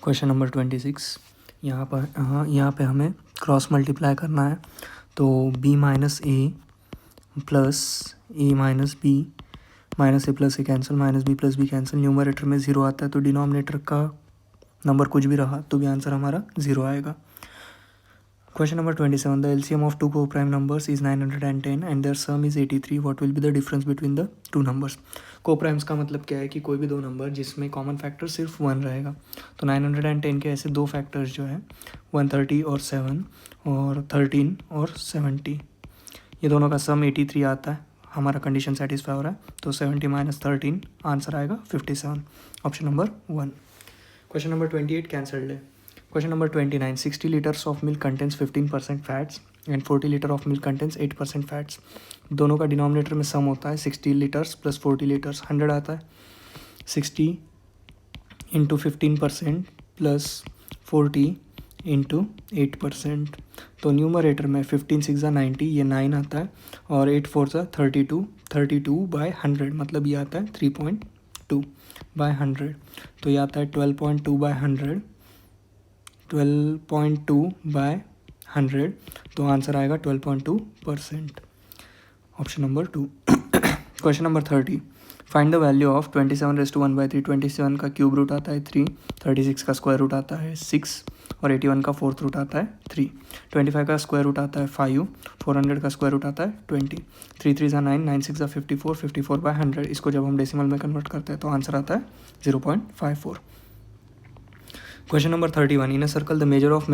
Question number 26 यहाँ पे हमें क्रॉस मल्टीप्लाई करना है। तो b minus a plus a minus b minus a plus a cancel, minus b plus b cancel. Numerator में zero आता है तो डिनोमिनेटर का नंबर कुछ भी रहा तो भी आंसर हमारा ज़ीरो आएगा। Question number 27 the LCM of two coprime numbers is 910 and their sum is 83 what will be the difference between the two numbers. Coprimes का मतलब क्या है कि कोई भी दो नंबर जिसमें कॉमन फैक्टर सिर्फ वन रहेगा। तो 910 के ऐसे दो फैक्टर्स जो है 130 और 7 और 13 और 70, ये दोनों का सम 83 आता है। हमारा कंडीशन सेटिस्फाई हो रहा है तो 70 माइनस 13 आंसर आएगा 57, option number 1। Question number 28 cancelled है। Question number 29 60 litres of milk contents 15% fats and 40 litre of milk contents 8% fats. दोनों का डिनोमिनेटर में सम होता है 60 लीटर्स प्लस 40 लीटर्स 100 आता है। 60 इंटू 15% प्लस 40 इंटू 8%। तो न्यूमरेटर में 15 6 90, ये 9 आता है और 8 4 32, 32 बाय 100 मतलब ये आता है 3.2 बाय 100। तो ये आता है 12.2 बाय 100, 12.2 बाय 100। तो आंसर आएगा 12.2%, option number 2। Question number 30 find the value of 27⁻1/3। 27 का क्यूब रूट आता है 3, 36 का स्क्वायर रूट आता है 6 और 81 का फोर्थ रूट आता है 3। 25 का स्क्वायर रूट आता है 5, 400 का स्क्वायर रूट आता है 20। 3 3 9, 9 6 54, 54 बाय 100। इसको जब हम डेसिमल में कन्वर्ट करते हैं तो आंसर आता है 0.54। Question number 31 in a circle the measure of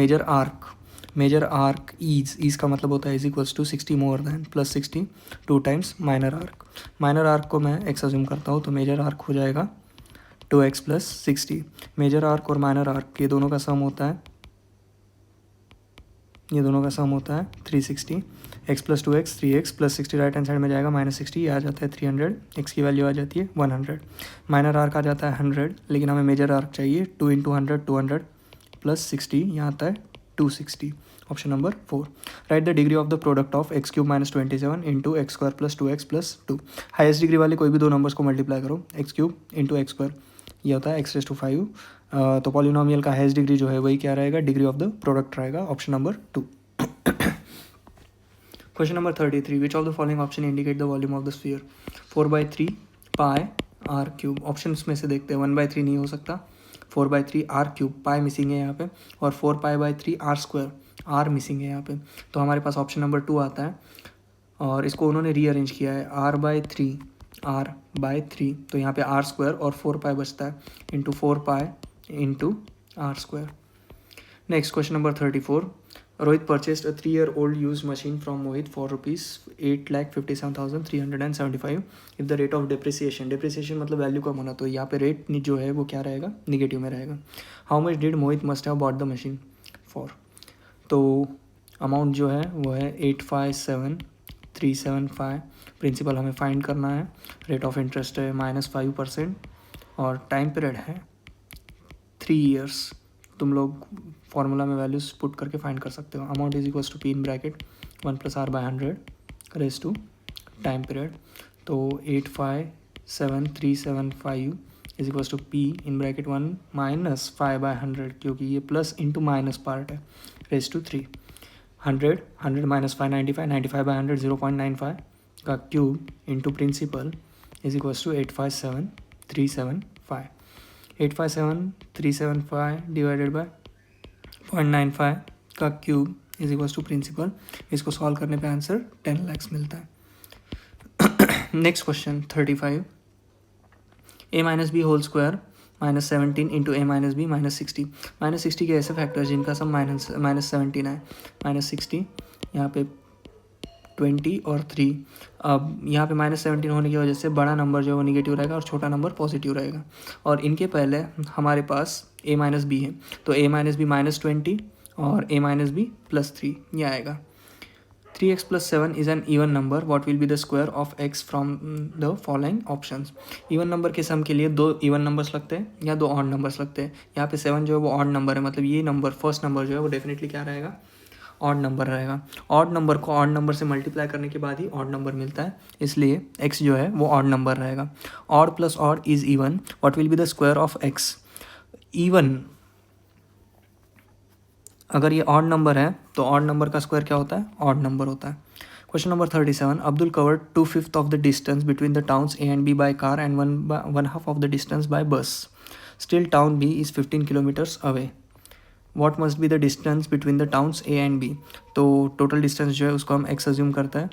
major arc is का मतलब होता है is equals to 60 more than plus 60 2 times minor arc. Minor arc को मैं एक्स अज्यूम करता हूँ तो मेजर आर्क हो जाएगा 2x प्लस 60। मेजर आर्क और माइनर आर्क ये दोनों का सम होता है 360। x plus 2x 3x plus 60 right hand side में जाएगा माइनस 60, ये आ जाता है 300, x की वैल्यू आ जाती है 100। माइनर आर्क आ जाता है 100 लेकिन हमें मेजर आर्क चाहिए 2 इंटू 100 200 प्लस 60, यहाँ आता है 260, option number 4। Right the degree of the product of x cube minus 27 into x square plus 2x plus 2। Highest degree वाले कोई भी दो नंबर्स को मल्टीप्लाई करो, x cube into x square, ये होता है x⁵5। तो पॉलिनोमियल का हाइस्ट डिग्री जो है वही क्या रहेगा, डिग्री ऑफ द प्रोडक्ट रहेगा, option number 2। Question number 33 which of the following option indicate the volume of the sphere. 4/3 pi R cube. Option में से देखते हैं 1/3 नहीं हो सकता, 4/3 आर क्यूब, पाई मिसिंग है यहाँ पे, और 4π/3 आर स्क्वायर, आर मिसिंग है यहाँ पे। तो हमारे पास ऑप्शन नंबर 2 आता है और इसको उन्होंने रीअरेंज किया है r/3 तो यहाँ पे आर स्क्वायर और 4π बचता है into 4π into r square. Next question number 34 Rohit purchased a 3-year-old used machine from Mohit for ₹8,57,375 if the rate of depreciation मतलब वैल्यू कम होना, तो यहाँ पे रेट जो है वो क्या रहेगा, निगेटिव में रहेगा। How much did Mohit must have bought the machine for. तो अमाउंट जो है वो है 857,375। प्रिंसिपल हमें फाइंड करना है, रेट ऑफ इंटरेस्ट है -5% और टाइम पीरियड है 3 years। तुम लोग फॉर्मूला में वैल्यूज पुट करके फाइंड कर सकते हो। Amount is equals to P in bracket 1 + R/100 raise to time period. तो 857,375 is equals to P in bracket 1 - 5/100 क्योंकि ये प्लस इंटू माइनस पार्ट है, रेज टू 3। 100 100 - 5 95, 95/100 0.95 का cube into principal is equals to 857,375। 857,375 divided by 0.95 का cube is equals to principal. इसको solve करने पे answer 10 lakh मिलता है। Next question 35 a - b whole square -17 into a - b -60। -60 के ऐसे फैक्टर्स जिनका सम -17 है, -60 यहाँ पे 20 और 3। अब यहाँ पे -17 होने की वजह से बड़ा नंबर जो है वो निगेटिव रहेगा और छोटा नंबर पॉजिटिव रहेगा। और इनके पहले हमारे पास a - b है, तो a - b -20 और a - b +3 ये आएगा। 3x + 7 is an even number, what will be the square of x from the following options. Even number के सम के लिए 2 इवन नंबर्स लगते हैं या 2 ऑड नंबर्स लगते हैं। यहाँ पे 7 जो है वो ऑड नंबर है, मतलब ये नंबर फर्स्ट नंबर जो है वो डेफिनेटली क्या रहेगा, ऑड नंबर रहेगा। ऑड नंबर को ऑड नंबर से मल्टीप्लाई करने के बाद ही ऑड नंबर मिलता है, इसलिए x जो है वो ऑड नंबर रहेगा। Odd plus odd is even, what will be the square of x। Even अगर ये ऑड नंबर है तो ऑड नंबर का स्क्वायर क्या होता है, ऑड नंबर होता है। Question number 37, Abdul covered 2/5 of the distance between the towns A and B by car and 1/2 of the distance by bus, still town B is 15 kilometres away, what must be the distance between the towns A and B. तो total distance जो है उसको हम x assume करते हैं,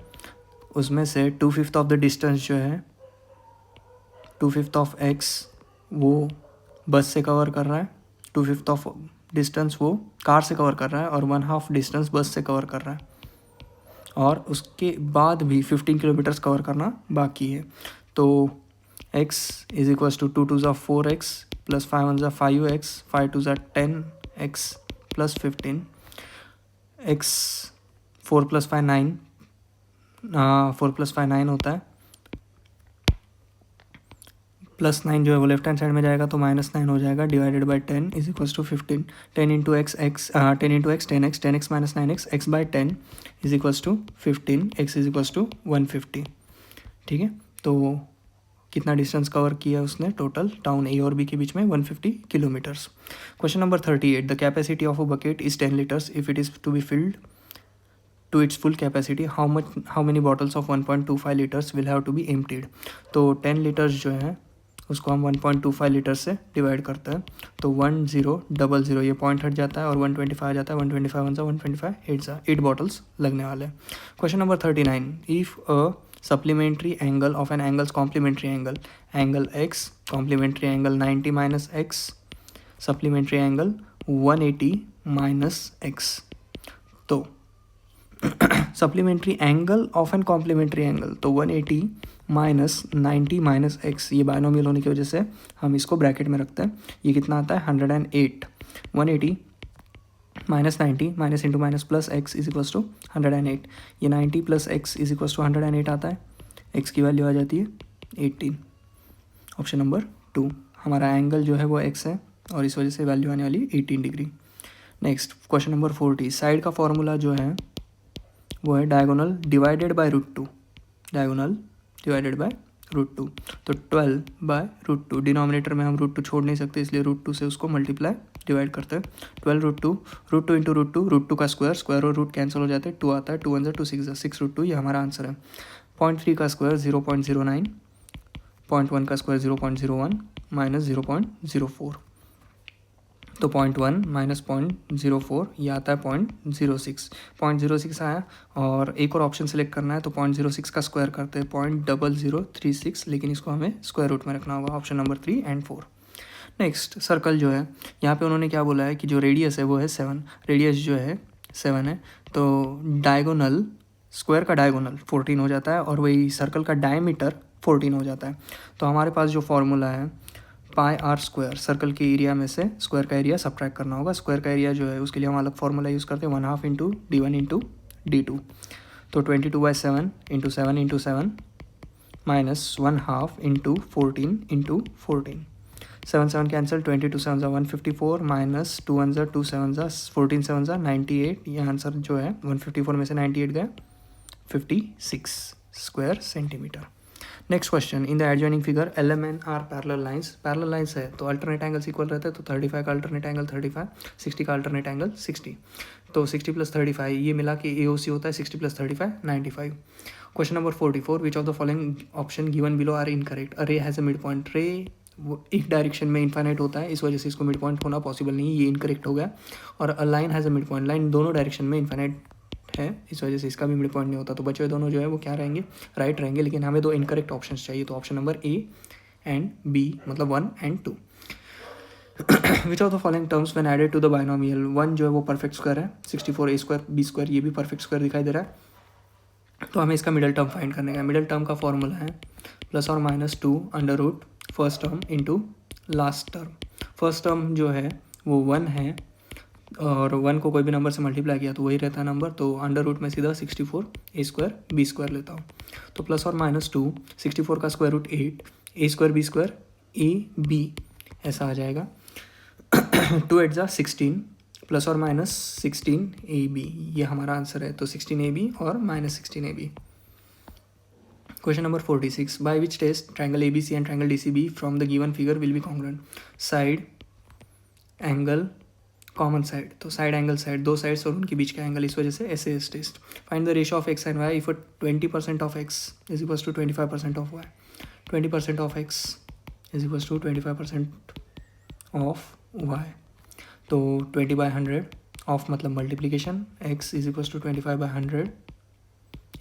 उसमें से 2/5 of the distance जो है 2/5 ऑफ एक्स वो बस से कवर कर रहा है, 2/5 ऑफ डिस्टेंस वो कार से कवर कर रहा है और 1/2 डिस्टेंस बस से कवर कर रहा है, और उसके बाद भी 15 किलोमीटर्स कवर करना बाकी है। तो x is equals to 2 2 4x plus 5 1 5x 5 2 10x plus 15 x 4 + 5 9, 4 + 5 9 होता है, प्लस 9 जो है वो लेफ्ट हैंड साइड में जाएगा तो -9 हो जाएगा, divided by 10 is equals to 15, 10 into x 10x 10x minus 9x x/10 is equals to 15, x is equals to 150। ठीक है, तो कितना डिस्टेंस कवर किया उसने टोटल टाउन ए और बी के बीच में, 150 kilometres. Question number 38, the capacity of a bucket is 10 litres, if it is to be filled to its full capacity how many bottles of 1.25 litres will have to be emptied. तो 10 litres जो है उसको हम 1.25 litre से divide करते हैं, तो 1000 ये पॉइंट हट जाता है और 125 आ जाता है, 125 1 125 8 बॉटल्स लगने वाले हैं। Question number 39, if a supplementary angle of an angles complementary angle x complementary angle 90 minus x supplementary angle 180 minus x, तो supplementary angle of an complementary angle, तो 180 माइनस 90 माइनस x, ये बायनोमियल होने की वजह से हम इसको ब्रैकेट में रखते हैं, ये कितना आता है 108, 180 minus 90 minus into minus plus x is equals to 108, ये 90 plus x is equals to 108 आता है, x की वैल्यू आ जाती है 18। ऑप्शन नंबर 2, हमारा एंगल जो है वो x है और इस वजह से वैल्यू आने वाली 18 degree. Next question number 40, side का फॉर्मूला जो है वो है diagonal divided by √2, diagonal divided by √2, तो 12/√2, डिनोमिनेटर में हम √2 छोड़ नहीं सकते इसलिए √2 से उसको मल्टीप्लाई डिवाइड करते हैं, 12 √2 इंटू √2 का स्क्वायर और रूट कैंसिल हो जाते हैं, 2 आता है, 2 1 2 6 6√2, ये हमारा आंसर है। 0.3 का स्क्वायर 0.09, 0.1 का स्क्वायर 0.01 माइनस 0.04, तो 0.1 माइनस 0.04 ये आता है 0.06, 0.06 आया, और एक और ऑप्शन सेलेक्ट करना है तो 0.06 का स्क्वायर करते हैं 0.0036, लेकिन इसको हमें स्क्वायर रूट में रखना होगा, option number 3 and 4। Next circle जो है, यहाँ पे उन्होंने क्या बोला है कि जो रेडियस है वो है 7, रेडियस जो है 7 है, तो डायगोनल स्क्वायर का डायगोनल 14 हो जाता है और वही सर्कल का डायमीटर 14 हो जाता है। तो हमारे पास जो फॉर्मूला है πr², सर्कल के एरिया में से स्क्वायर का एरिया सब्ट्रैक्ट करना होगा, स्क्वायर का एरिया जो है उसके लिए हम अलग फॉर्मूला यूज़ करते हैं 1/2 इंटू d1 इंटू d2, तो 22/7 into 7 into 7 minus 1/2 into 14 into 14, 7 7 cancel, 22 7 154 minus 2 1 2 7 14 7 98, ये आंसर जो है 154 में से 98 गए 56 square centimetre. Next question, in the adjoining figure LMN are parallel lines है तो अल्टरनेट एंगल्स इक्वल रहते हैं, तो 35 का अल्टरनेट एंगल 35, 60 का अल्टरनेट एंगल 60, तो 60 + 35 ये मिला के AOC होता है 60 + 35 95। Question number 44, which of the following option given below are incorrect, a ray has a mid point, रे वो एक डायरेक्शन में इन्फाइनाइट होता है, इस वजह से इसको मिड पॉइंट होना पॉसिबल नहीं है, ये इनकरेक्ट हो गया, और a line has a mid point, line दोनों डायरेक्शन में इन्फाइनाइट है, इस वजह से इसका भी मिड पॉइंट नहीं होता, तो बचे हुए दोनों जो है वो क्या रहेंगे, राइट रहेंगे, लेकिन हमें 2 इनकरेक्ट ऑप्शंस चाहिए, तो option number A and B, मतलब 1 and 2। Which of the following terms when added to the binomial, 1 जो है वो परफेक्ट स्क्वायर है, 64a² b² ये भी परफेक्ट स्क्वायर दिखाई दे रहा है, तो हमें इसका मिडल टर्म फाइंड करने का, मिडल टर्म का फॉर्मूला है +or-2 under root first term into last term, first term जो है वो 1 है और 1 को कोई भी नंबर से मल्टीप्लाई किया तो वही रहता है नंबर, तो अंडर रूट में सीधा 64a² b² लेता हूँ, तो +or-2 64 का square root 8 a² b² ab ऐसा आ जाएगा, 2 8 16 +or-16 ab, ये हमारा आंसर है, तो 16 ab और -16 ab। Question number 46, by which test triangle ABC and triangle DCB from the given figure will be congruent, side angle common side, तो side angle side, दो sides और उनके बीच का एंगल, इस वजह से ऐसे is test. Find the ratio of x and y if 20% of x is equals to 25% of y. 20% of x is equals to 25% of y. तो 20/100 ऑफ मतलब multiplication, x is equals to 25/100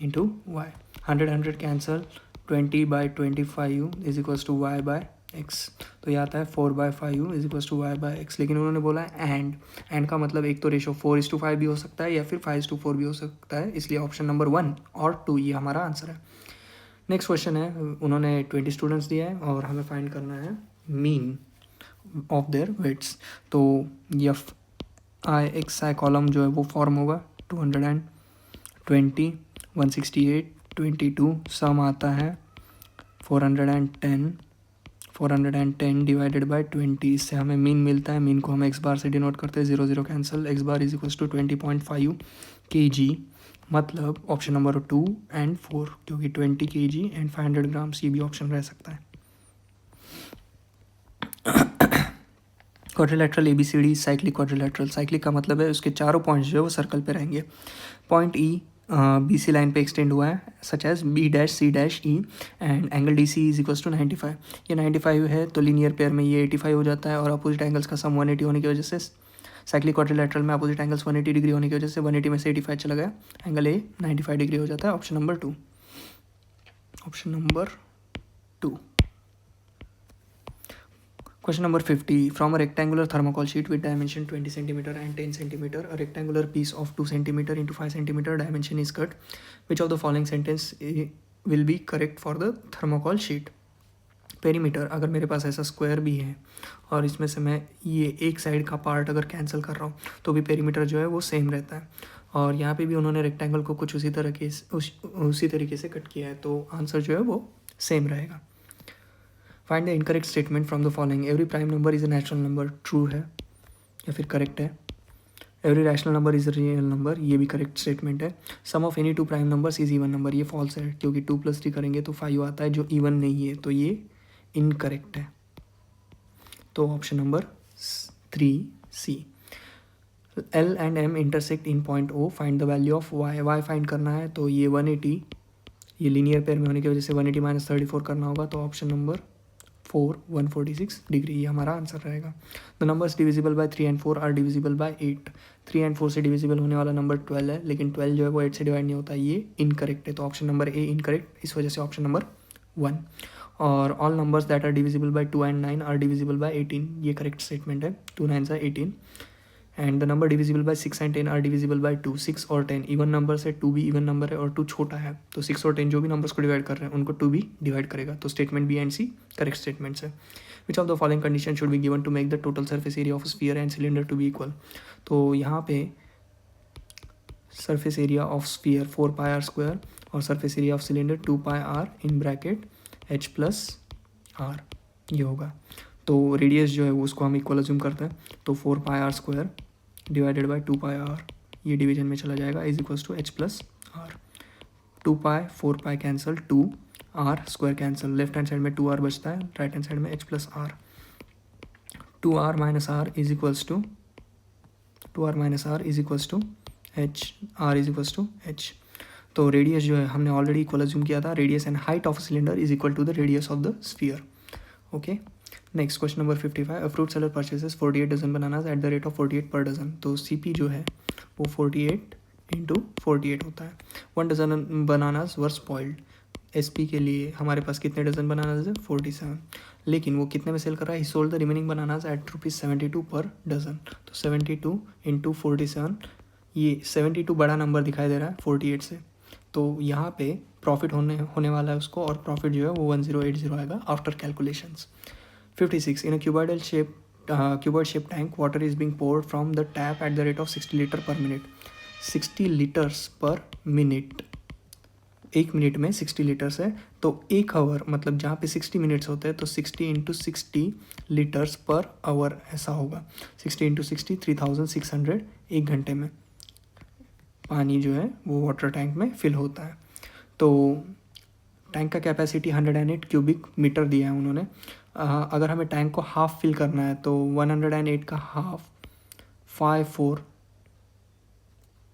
into y. 100 cancel, 20/25 is equals to y by x. तो ये आता है 4/5 is equals to y by x. लेकिन उन्होंने बोला है एंड का मतलब एक तो रेशो 4:5 भी हो सकता है या फिर 5:4 भी हो सकता है, इसलिए ऑप्शन नंबर 1 और 2 ये हमारा आंसर है. नेक्स्ट क्वेश्चन है, उन्होंने 20 स्टूडेंट्स दिया है और हमें फाइंड करना है मीन ऑफ देयर वेट्स. तो F I x I column जो है वो फॉर्म होगा 220, 168, 22. सम आता है 410 डिवाइडेड बाय 20. इससे हमें मीन मिलता है. मीन को हम एक्स बार से डिनोट करते हैं, 0 0 cancel. X bar is equals to 20.5 kg. मतलब ऑप्शन नंबर 2 एंड 4, क्योंकि 20 kg एंड 500 ग्राम्स ये भी ऑप्शन रह सकता है. Quadrilateral ABCD cyclic quadrilateral. Cyclic का मतलब है उसके चारों पॉइंट्स जो है वो सर्कल पे रहेंगे. पॉइंट ई BC लाइन पे एक्सटेंड हुआ है, such as B', C', E and angle DC is equals to 95. ये 95 है तो लीनियर पेयर में ये 85 हो जाता है और अपोजिट एंगल्स का सम 180 होने की वजह से साइक्लिक क्वाड्रिलेटरल में अपोजिट एंगल्स 180 डिग्री होने की वजह से 180 में से 85 चला गया, एंगल A 95 डिग्री हो जाता है. Option number 2. Question number 50. From a rectangular thermocol sheet with dimension 20 cm and 10 cm, a rectangular piece of 2 cm into 5 cm dimension is cut. Which of the following sentence will be correct for the thermocol sheet? Perimeter, अगर मेरे पास ऐसा square भी है और इसमें से मैं ये एक साइड का पार्ट अगर कैंसिल कर रहा हूँ तो भी पेरीमीटर जो है वो सेम रहता है. और यहाँ पे भी उन्होंने रेक्टेंगल को कुछ उसी तरीके से कट किया है, तो आंसर जो है वो सेम रहेगा. Find the incorrect statement from the following. Every prime number is a natural number, true है या फिर करेक्ट है. Every rational number is a real number, ये भी करेक्ट स्टेटमेंट है. Sum of any 2 prime numbers is even number, ये false है क्योंकि 2 + 3 करेंगे तो 5 आता है जो इवन नहीं है, तो ये इनकरेक्ट है. तो option number 3C. L and M intersect in point O, find the value of Y. Y find करना है तो ये 180, ये लीनियर पेयर में होने की वजह से 180 - 34 करना होगा, तो ऑप्शन नंबर 4 146 डिग्री ये हमारा आंसर रहेगा. The numbers divisible by 3 and 4 are divisible by 8. 3 and 4 से डिविजिबल होने वाला नंबर 12 है, लेकिन 12 जो है वो 8 से डिवाइड नहीं होता, ये इनकरेक्ट है. तो ऑप्शन नंबर A इनकरेक्ट, इस वजह से ऑप्शन नंबर 1. और all numbers that are divisible by 2 and 9 are divisible by 18, ये करेक्ट स्टेटमेंट है. 2 9s are 18. And the number divisible by 6 and 10 are divisible by 2. 6 और 10 इवन नंबर्स है, 2 भी even number है और 2 छोटा है, तो 6 और 10 जो भी नंबर्स को डिवाइड कर रहे हैं उनको 2 भी डिवाइड करेगा. तो statement B and C correct statements है. Which of the following condition should be given to make the total surface area of sphere and cylinder to be equal. तो यहाँ पे surface area of sphere 4πr² और surface area of cylinder 2πr in bracket H + R ये होगा. तो radius जो है वो उसको हम इक्वल अज्यूम करते हैं, तो 4πr² डिवाइडेड बाय 2πr, ये डिवीजन में चला जाएगा, is equals to H + R. 2π 4π cancel, 2r square cancel, left hand side में 2r बचता है, राइट हैंड साइड में H + R. 2r - R is equals to H, R is equals to H. तो radius जो है हमने ऑलरेडी इक्वल अज्यूम किया था, radius and height of cylinder is equal to the radius of the sphere. Okay. Next question number 55. A fruit seller purchases 48 dozen bananas at the rate of 48 per dozen. तो CP जो है वो 48 × 48 होता है. 1 dozen bananas वर spoiled. SP के लिए हमारे पास कितने डजन बनानाज है? 47. लेकिन वो कितने में सेल कर रहा है? He sold the remaining bananas at ₹72 per dozen. तो 72 × 47, ये 72 बड़ा नंबर दिखाई दे रहा है 48 से, तो यहाँ पे प्रॉफिट होने वाला है उसको, और प्रॉफिट जो है वो 1080 आएगा after calculations. 56. In a cuboid shaped tank, water is being poured from the tap at the rate of 60 liters per minute. 60 liters पर मिनट, एक मिनट में 60 लीटर्स है, तो एक आवर मतलब जहाँ पे 60 मिनट्स होते हैं तो 60 × 60 लीटर्स पर आवर ऐसा होगा. 60 × 60 3600 एक घंटे में पानी जो है वो वाटर टैंक में फिल होता है. तो टैंक का कैपेसिटी 108 क्यूबिक मीटर दिया है उन्होंने. अगर हमें टैंक को हाफ फिल करना है तो 108 का हाफ 54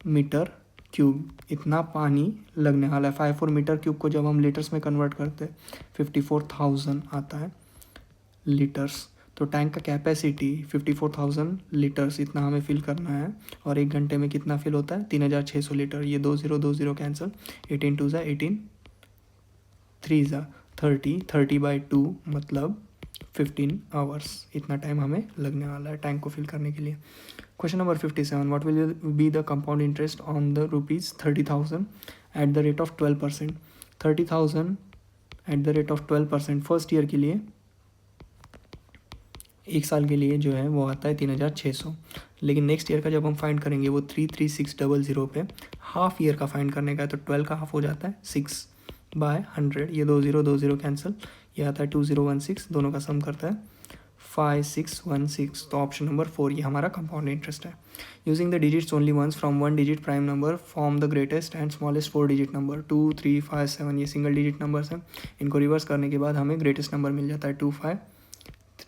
मीटर क्यूब इतना पानी लगने वाला है। 54 मीटर क्यूब को जब हम लीटर्स में कन्वर्ट करते हैं 54,000 आता है लीटर्स। तो टैंक का कैपेसिटी 54,000 लीटर्स इतना हमें फिल करना है, और 1 घंटे में कितना फिल होता है 3,600 लीटर। ये 2 0 कैंसिल, 18 2 18 3 30, 30/2 मतलब 15 आवर्स इतना टाइम हमें लगने वाला है टैंक को फिल करने के लिए। Question number 57, what will be the compound interest on the ₹30,000 eight the rate of 12%। 30,000 eight the rate of 12% first year के लिए, 1 साल के लिए जो है वो आता है 3,600। लेकिन नेक्स्ट ईयर का जब हम फाइंड करेंगे वो 33600 पे हाफ ईयर का फाइंड करने का है, तो 12 का हाफ हो जाता है 6/100। ये 2 0 कैंसिल, ये आता है 2016, दोनों का सम करता है 5616। तो ऑप्शन नंबर 4 ये हमारा कंपाउंड इंटरेस्ट है। Using the digits only once from 1 digit prime number form the greatest and smallest 4 digit number. 2 3 5 7 ये सिंगल डिजिट नंबर्स हैं। इनको रिवर्स करने के बाद हमें ग्रेटेस्ट नंबर मिल जाता है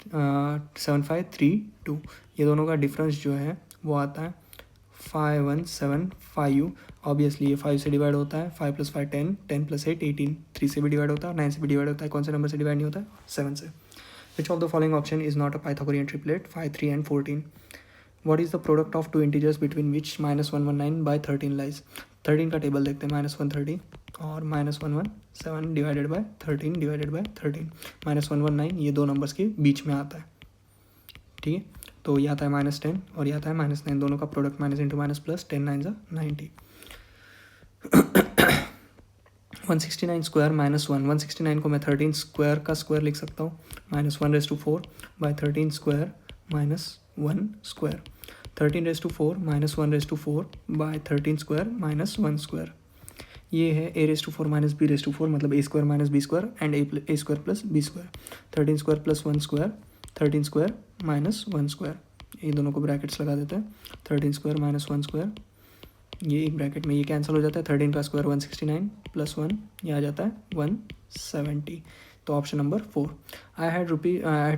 7532। ये दोनों का डिफरेंस जो है वो आता है 5175। ऑब्वियसली ये 5 से डिवाइड होता है, 5 + 5 10, 10 + 8 18, 3 से भी डिवाइड होता है और 9 से भी डिवाइड होता है। कौन से नंबर से डिवाइड नहीं होता है? 7 से। विच of the following option is not a Pythagorean triplet? 5 3 and 14। What is the product of two integers between which -119/13 lies? 13 का टेबल देखते हैं, -130 और -117 डिवाइडेड बाय 13 डिवाइडेड बाय 13। -119 ये दो नंबर्स के बीच में आता है, ठीक है। तो ये आता है -10 और ये आता है -9, दोनों का product minus into minus plus, 10 9 90। 169 square -1, 169 को मैं 13 स्क्वायर का स्क्वायर लिख सकता हूँ, -1/4 by 13 square -1 square. 13/4 -1/4 by 13 square -1 square. ये है a/4 - b/4 मतलब a square - b square and a square plus b square. 13 square plus 1 square, 13 square -1 square. ये दोनों को ब्रैकेट्स लगा देते हैं। 13 स्क्वायर -1 स्क्वायर, ये एक ब्रैकेट में ये कैंसिल हो जाता है। 13 का स्क्वायर 169 प्लस 1 ये आ जाता है 170। तो option number 4। I had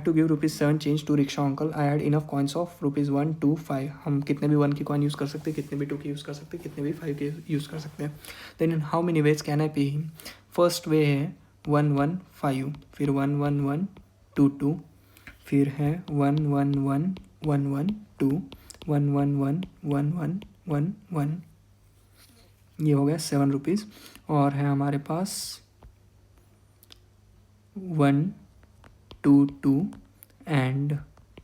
to give ₹7 change to rickshaw uncle. I had enough coins of ₹1 2 5। हम कितने भी 1 की कॉइन यूज़ कर सकते हैं, कितने भी 2 की यूज़ कर सकते हैं, कितने भी 5 के यूज़ कर सकते हैं। Then in how many ways can I pay him? First way है 1 1 5, फिर 1 1 1 2 2, फिर है 1 1 1 1 1 2, 1 1 1 1 1 1 1। ये हो गया ₹7। और है हमारे पास 1 2 2 एंड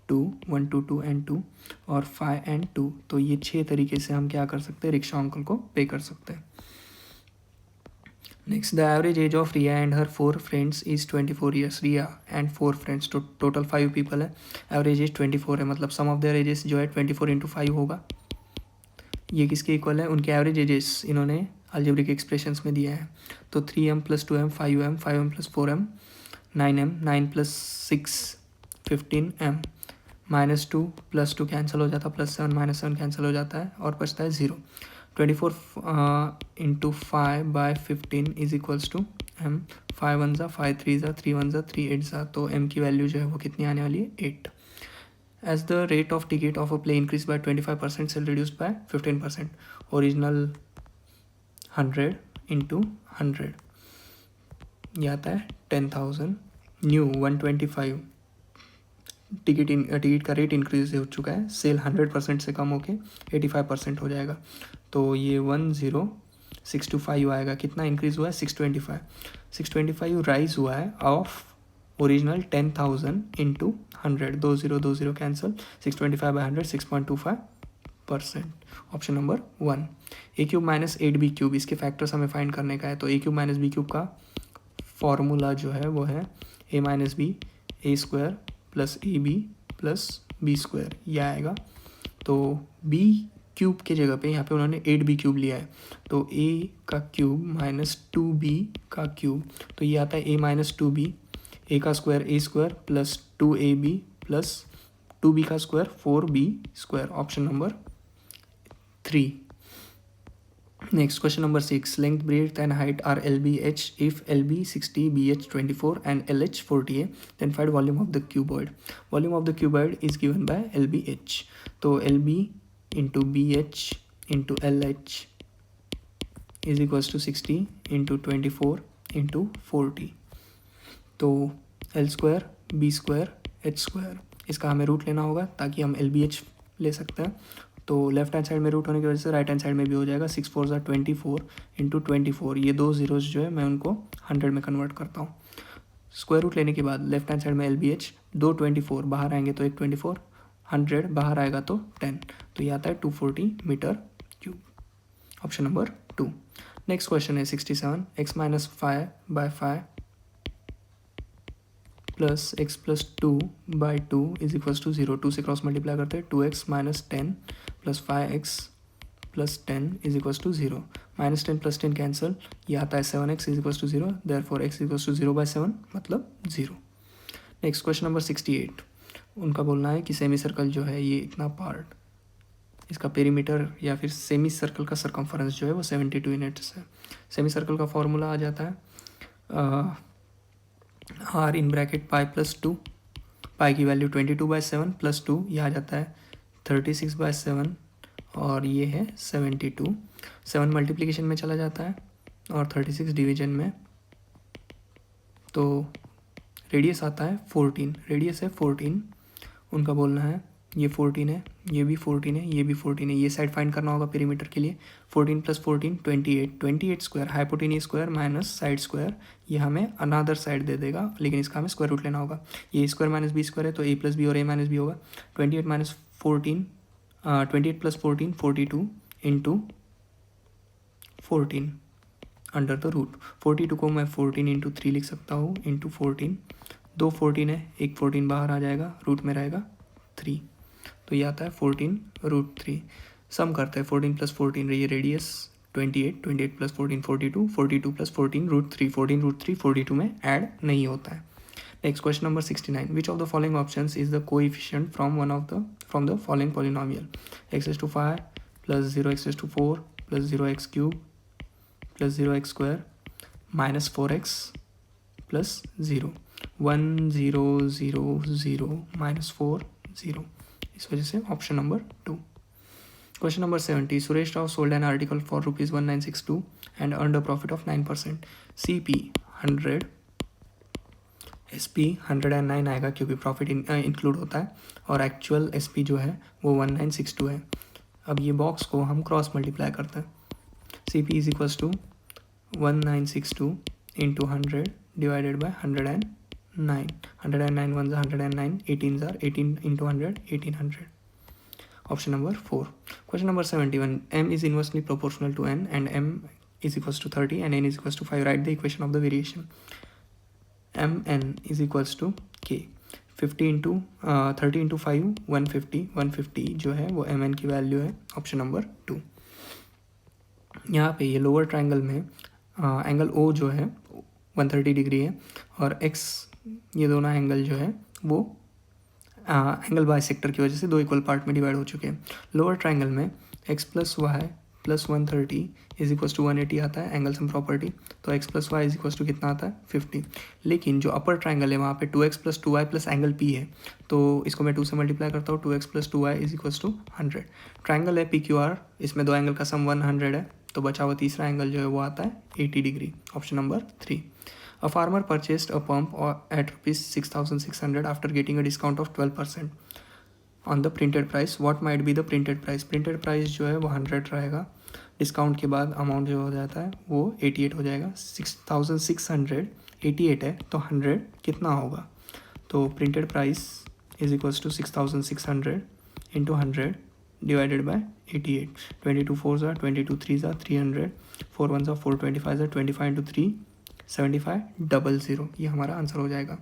2, 1 2 2 एंड 2 और 5 एंड 2। तो ये 6 तरीके से हम क्या कर सकते हैं, रिक्शा अंकल को पे कर सकते हैं। Next, the average age of Riya and her 4 friends is 24 years. Riya and 4 friends, तो टोटल 5 पीपल है। एवरेज एज 24 है, मतलब सम ऑफ देयर एजेस जो है 24 × 5 होगा। ये किसके इक्वल है? उनके एवरेज एजेस इन्होंने अलजेब्रिक एक्सप्रेशंस में दिया है। तो 3m + 2m 5m, 5m + 4m 9m, 9 + 6 15m, -2 + 2 cancel हो जाता है, +7 -7 कैंसिल हो जाता है और बचता है 0। 24 × 5/15 इज इक्वल्स टू m। 5 1 5 3 3 1 3 8। तो m की वैल्यू जो है वो कितनी आने वाली है? 8। As the rate of ticket of a play increased by 25%, sale reduced by 15%. Original 100 into 100 ये आता है 10,000। न्यू 125 टिकट का रेट इंक्रीज हो चुका है, सेल 100% से कम होके 85% हो जाएगा। तो ये 10625 आएगा। कितना इंक्रीज हुआ है? 625। 625 राइज हुआ है of original 10,000 into 100। 20 cancel, 625/100 6.25%। Option number 1। a³ - 8b³ इसके फैक्टर्स हमें फाइंड करने का है। तो a³ - b³ का फॉर्मूला जो है वो है a - b a² + ab + b², यह आएगा। तो b³ के जगह पे यहाँ पे उन्होंने 8b³ लिया है, तो a का क्यूब - 2b का क्यूब, तो ये आता है a - 2b, a का स्क्वायर a² + 2ab + 2b का square 4b²। Option number 3। Next, question number 6। Length, breadth and height are LBH if LB 60, BH 24 and LH 40A, then find volume of the cuboid. Volume of the cuboid is given by LBH. तो LB into B H into L H is equals to 60 into 24 into 40। तो L square B square H square, इसका हमें root लेना होगा ताकि हम L B H ले सकते हैं। तो लेफ्ट हैंड साइड में रूट होने की वजह से राइट हैंड साइड में भी हो जाएगा। 6 4 24 इंटू 24, ये दो जीरोज जो है मैं उनको 100 में कन्वर्ट करता हूँ। स्क्वायर रूट लेने के बाद लेफ्ट हैंड साइड में एल बी एच, दो 24 बाहर आएंगे तो एक 24, 100 बाहर आएगा तो 10, तो ये आता है 240 metre cube. Option number 2। Next question है 67, x minus 5/5 plus x plus 2/2 is equals to 0। 2 से क्रॉस मल्टीप्लाई करते हैं, 2x minus 10 plus 5x plus 10 is equals to 0। Minus 10 plus 10 cancel, ये आता है 7x is equals to 0, therefore x equals to 0/7 मतलब 0। Next question number 68, उनका बोलना है कि सेमी सर्कल जो है ये इतना पार्ट, इसका पेरीमीटर या फिर सेमी सर्कल का सरकमफरेंस जो है वो 72 यूनिट्स है। सेमी सर्कल का फॉर्मूला आ जाता है R in bracket pi plus 2, pi की वैल्यू 22/7 प्लस 2, ये आ जाता है 36/7 और ये है 72। 7 मल्टीप्लिकेशन में चला जाता है और 36 डिवीजन में, तो रेडियस आता है 14, रेडियस है 14। उनका बोलना है ये 14 है, ये भी 14 है, ये भी 14 है, ये साइड फाइंड करना होगा पेरीमीटर के लिए। 14 plus 14 28 square, hypotenuse square minus side square, ये हमें अनदर साइड दे देगा, लेकिन इसका हमें स्क्वायर रूट लेना होगा। ये स्क्वायर माइनस बी स्क्वायर है तो ए प्लस बी और ए माइनस बी होगा। 28 minus 14 28 plus 14 42 into 14 under the root. 42 को मैं 14 इंटू 3 लिख सकता हूँ, इंटू 14, दो 14 है, एक 14 बाहर आ जाएगा, रूट में रहेगा 3, तो ये आता है 14√3। सम करते हैं 14 प्लस 14, ये रेडियस 28 प्लस 14 42, 42 प्लस 14√3, 14√3 42 में ऐड नहीं होता है। Next question number 69, which of the following options is the coefficient from the following polynomial. x⁵ plus 0x⁴ plus 0x³ plus 0x² minus 4x plus 0, 1 0 0 0 minus 4 0, इस वजह से option number 2। Question number 70, Suresh Rao sold an article for ₹1962 and earned a profit of 9%। CP 100, SP 109 आएगा क्योंकि profit include होता है, और actual SP जो है वो 1962 है। अब ये बॉक्स को हम क्रॉस मल्टीप्लाई करते हैं। CP is equals to 1962 into 100 divided by 109, 109 1 109, 18 18 into 100 1800, option number 4। Question number 71, m is inversely proportional to n and m is equals to 30 and n is equals to 5. Write the equation of the variation. mn is equals to k, 50 into 30 into 5 150 जो है वो mn की value है, option number 2। यहाँ पे ये lower triangle में angle O जो है 130 डिग्री है, और x ये दोनों एंगल जो है वो एंगल बाइसेक्टर की वजह से दो इक्वल पार्ट में डिवाइड हो चुके हैं। लोअर ट्रायंगल में x plus y plus 130 is equals to 180 आता है एंगल सम प्रॉपर्टी, तो x plus y is equals to कितना आता है 50। लेकिन जो अपर ट्रायंगल है वहाँ पे 2x plus 2y plus angle p है, तो इसको मैं 2 से मल्टीप्लाई करता हूँ, 2x plus 2y is equals to 100। Triangle है PQR, इसमें दो एंगल का सम 100 है, तो बचा हुआ तीसरा एंगल जो है वो आता है 80 degree, option number 3। A farmer purchased a pump at ₹6,600 after getting a discount of 12% on the printed price. What might be the printed price? Printed price जो है वो 100 रहेगा, डिस्काउंट के बाद अमाउंट जो हो जाता है वो 88 हो जाएगा। 6,600 88 है तो 100 कितना होगा, तो printed price is equals to 6,600 into 100 divided by 88। 22 4 22 3 300, 4 1 4 25 25 into 3 75 00, ये हमारा आंसर हो जाएगा।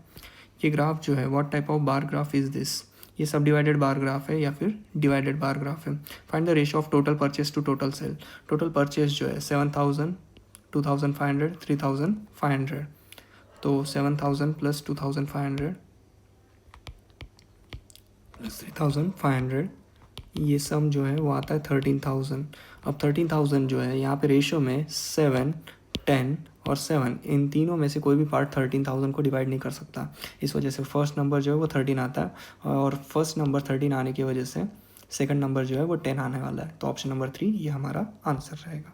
ये ग्राफ जो है what type of bar graph is this, ये सब डिवाइडेड बार ग्राफ है या फिर डिवाइडेड बार ग्राफ है। Find the ratio of total purchase to total sale. Total purchase जो है 7,000 2,500 3,500, तो 7,000 प्लस 2,500 प्लस 3,500, ये सम जो है वो आता है 13,000। अब 13,000 जो है यहाँ पे रेशियो में 7 10 और 7, इन तीनों में से कोई भी पार्ट 13,000 को डिवाइड नहीं कर सकता, इस वजह से फर्स्ट नंबर जो है वो 13 आता है, और फर्स्ट नंबर 13 आने की वजह से सेकंड नंबर जो है वो 10 आने वाला है। तो ऑप्शन नंबर 3 ये हमारा आंसर रहेगा।